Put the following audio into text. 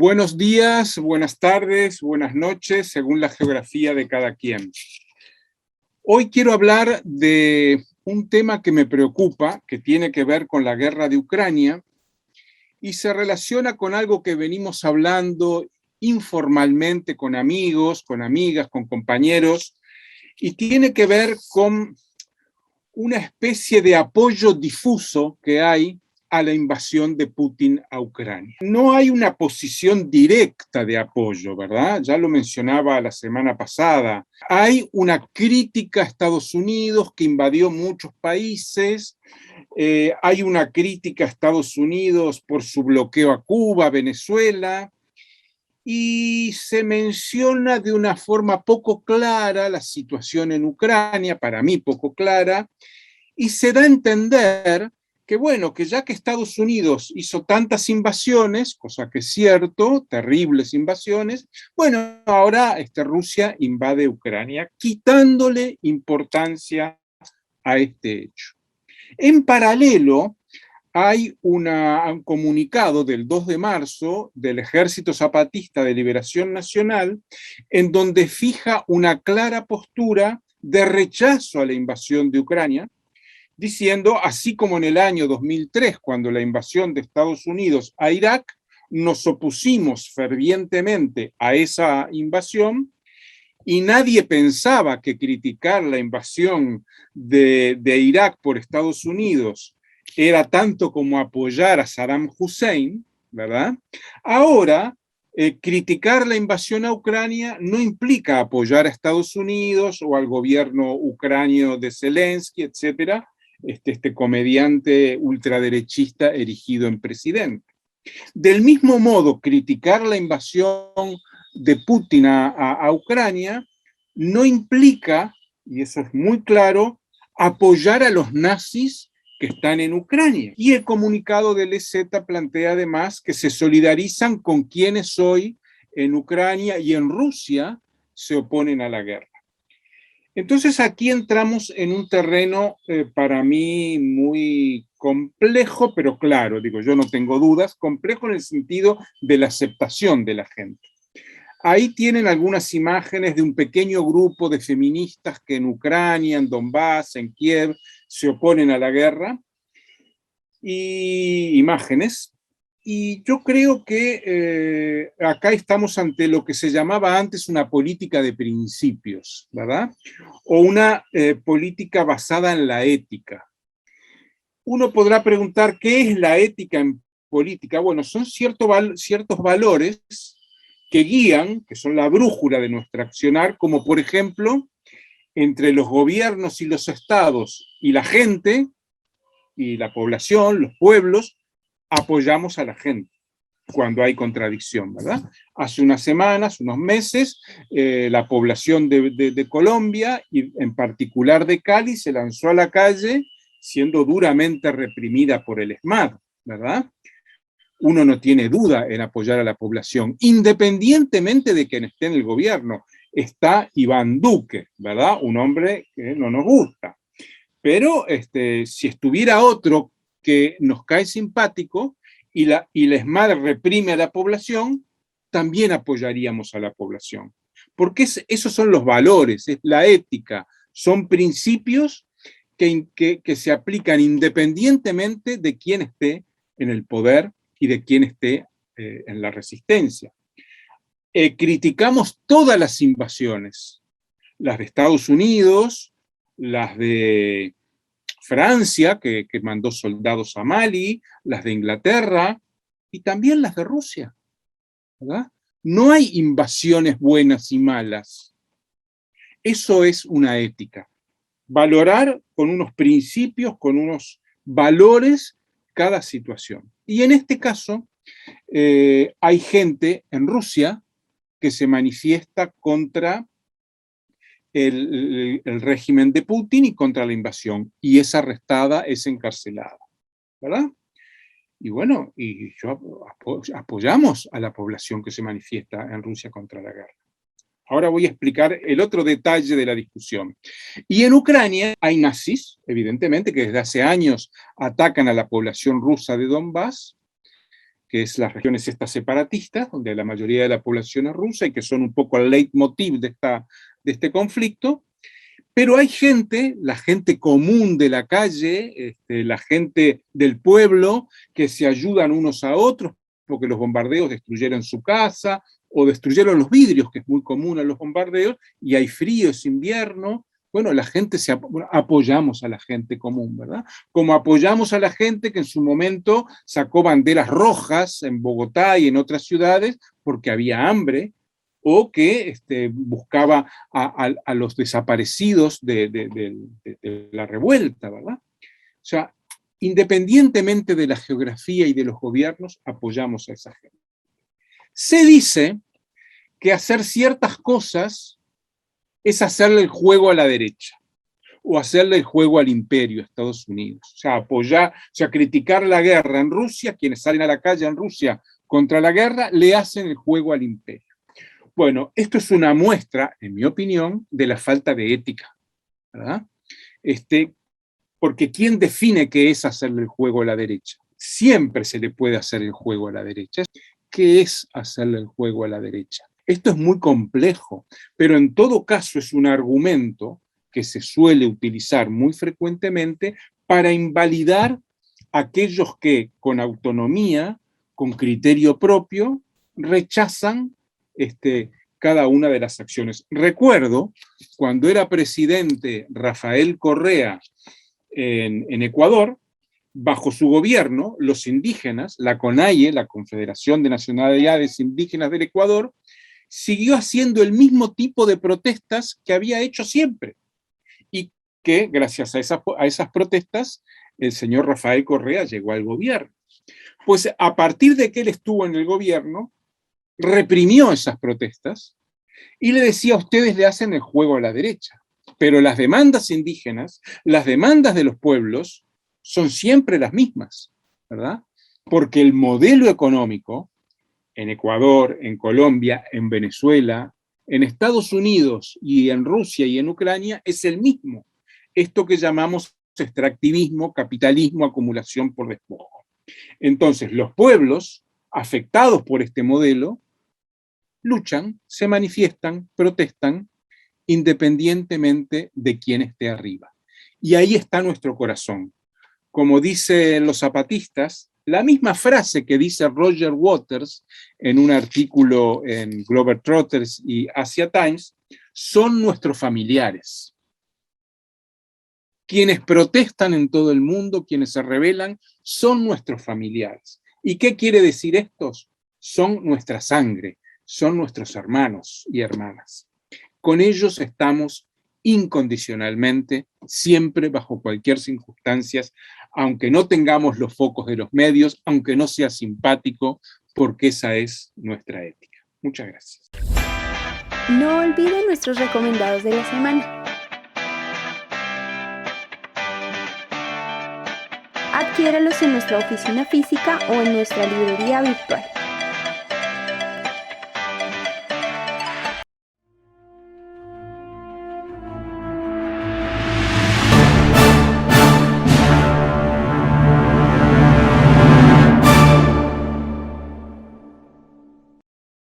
Buenos días, buenas tardes, buenas noches, según la geografía de cada quien. Hoy quiero hablar de un tema que me preocupa, que tiene que ver con la guerra de Ucrania y se relaciona con algo que venimos hablando informalmente con amigos, con amigas, con compañeros, y tiene que ver con una especie de apoyo difuso que hay a la invasión de Putin a Ucrania. No hay una posición directa de apoyo, ¿verdad? Ya lo mencionaba la semana pasada. Hay una crítica a Estados Unidos que invadió muchos países, hay una crítica a Estados Unidos por su bloqueo a Cuba, Venezuela, y se menciona de una forma poco clara la situación en Ucrania, para mí poco clara, y se da a entender que bueno, que ya que Estados Unidos hizo tantas invasiones, cosa que es cierto, terribles invasiones, bueno, ahora Rusia invade Ucrania, quitándole importancia a este hecho. En paralelo, hay un comunicado del 2 de marzo del Ejército Zapatista de Liberación Nacional en donde fija una clara postura de rechazo a la invasión de Ucrania, diciendo, así como en el año 2003, cuando la invasión de Estados Unidos a Irak, nos opusimos fervientemente a esa invasión y nadie pensaba que criticar la invasión de Irak por Estados Unidos era tanto como apoyar a Saddam Hussein, ¿verdad? Ahora, criticar la invasión a Ucrania no implica apoyar a Estados Unidos o al gobierno ucranio de Zelensky, etcétera, este comediante ultraderechista erigido en presidente. Del mismo modo, criticar la invasión de Putin a Ucrania no implica, y eso es muy claro, apoyar a los nazis que están en Ucrania. Y el comunicado del EZ plantea además que se solidarizan con quienes hoy en Ucrania y en Rusia se oponen a la guerra. Entonces aquí entramos en un terreno para mí muy complejo, pero claro, digo, yo no tengo dudas, complejo en el sentido de la aceptación de la gente. Ahí tienen algunas imágenes de un pequeño grupo de feministas que en Ucrania, en Donbass, en Kiev, se oponen a la guerra, y imágenes. Y yo creo que acá estamos ante lo que se llamaba antes una política de principios, ¿verdad? O una política basada en la ética. Uno podrá preguntar, ¿qué es la ética en política? Bueno, son ciertos valores que guían, que son la brújula de nuestro accionar, como por ejemplo, entre los gobiernos y los estados y la gente, y la población, los pueblos, apoyamos a la gente cuando hay contradicción, ¿verdad? Hace unas semanas, unos meses, la población de Colombia, y en particular de Cali, se lanzó a la calle siendo duramente reprimida por el ESMAD, ¿verdad? Uno no tiene duda en apoyar a la población, independientemente de quien esté en el gobierno. Está Iván Duque, ¿verdad? Un hombre que no nos gusta. Pero si estuviera otro que nos cae simpático y la ESMAD reprime a la población, también apoyaríamos a la población. Porque esos son los valores, es la ética, son principios que se aplican independientemente de quién esté en el poder y de quién esté en la resistencia. Criticamos todas las invasiones, las de Estados Unidos, las de Francia, que mandó soldados a Mali, las de Inglaterra y también las de Rusia, ¿verdad? No hay invasiones buenas y malas. Eso es una ética. Valorar con unos principios, con unos valores cada situación. Y en este caso, hay gente en Rusia que se manifiesta contra el régimen de Putin y contra la invasión, y es arrestada, es encarcelada, ¿verdad? Y bueno, y apoyamos a la población que se manifiesta en Rusia contra la guerra. Ahora voy a explicar el otro detalle de la discusión. Y en Ucrania hay nazis, evidentemente, que desde hace años atacan a la población rusa de Donbass, que es las regiones estas separatistas, donde la mayoría de la población es rusa y que son un poco el leitmotiv de este conflicto. Pero hay gente, la gente común de la calle, la gente del pueblo, que se ayudan unos a otros porque los bombardeos destruyeron su casa o destruyeron los vidrios, que es muy común a los bombardeos, y hay frío, es invierno. Bueno, apoyamos a la gente común, ¿verdad? Como apoyamos a la gente que en su momento sacó banderas rojas en Bogotá y en otras ciudades porque había hambre, o que buscaba a los desaparecidos de la revuelta, ¿verdad? O sea, independientemente de la geografía y de los gobiernos, apoyamos a esa gente. Se dice que hacer ciertas cosas es hacerle el juego a la derecha, o hacerle el juego al imperio, a Estados Unidos. O sea, criticar la guerra en Rusia, quienes salen a la calle en Rusia contra la guerra, le hacen el juego al imperio. Bueno, esto es una muestra, en mi opinión, de la falta de ética, ¿verdad? Porque ¿quién define qué es hacerle el juego a la derecha? Siempre se le puede hacer el juego a la derecha. ¿Qué es hacerle el juego a la derecha? Esto es muy complejo, pero en todo caso es un argumento que se suele utilizar muy frecuentemente para invalidar a aquellos que con autonomía, con criterio propio, rechazan cada una de las acciones. Recuerdo cuando era presidente Rafael Correa en Ecuador, bajo su gobierno, los indígenas, la CONAIE, la Confederación de Nacionalidades Indígenas del Ecuador, siguió haciendo el mismo tipo de protestas que había hecho siempre. Y que gracias a esas protestas, el señor Rafael Correa llegó al gobierno. Pues a partir de que él estuvo en el gobierno, reprimió esas protestas y le decía: ustedes le hacen el juego a la derecha, pero las demandas indígenas, las demandas de los pueblos, son siempre las mismas, ¿verdad? Porque el modelo económico en Ecuador, en Colombia, en Venezuela, en Estados Unidos y en Rusia y en Ucrania es el mismo. Esto que llamamos extractivismo, capitalismo, acumulación por despojo. Entonces, los pueblos afectados por este modelo luchan, se manifiestan, protestan, independientemente de quién esté arriba. Y ahí está nuestro corazón. Como dicen los zapatistas, la misma frase que dice Roger Waters en un artículo en Globetrotters y Asia Times, son nuestros familiares. Quienes protestan en todo el mundo, quienes se rebelan, son nuestros familiares. ¿Y qué quiere decir estos? Son nuestra sangre, son nuestros hermanos y hermanas. Con ellos estamos incondicionalmente, siempre, bajo cualquier circunstancia, aunque no tengamos los focos de los medios, aunque no sea simpático, porque esa es nuestra ética. Muchas gracias. No olviden nuestros recomendados de la semana. Adquiéralos en nuestra oficina física o en nuestra librería virtual.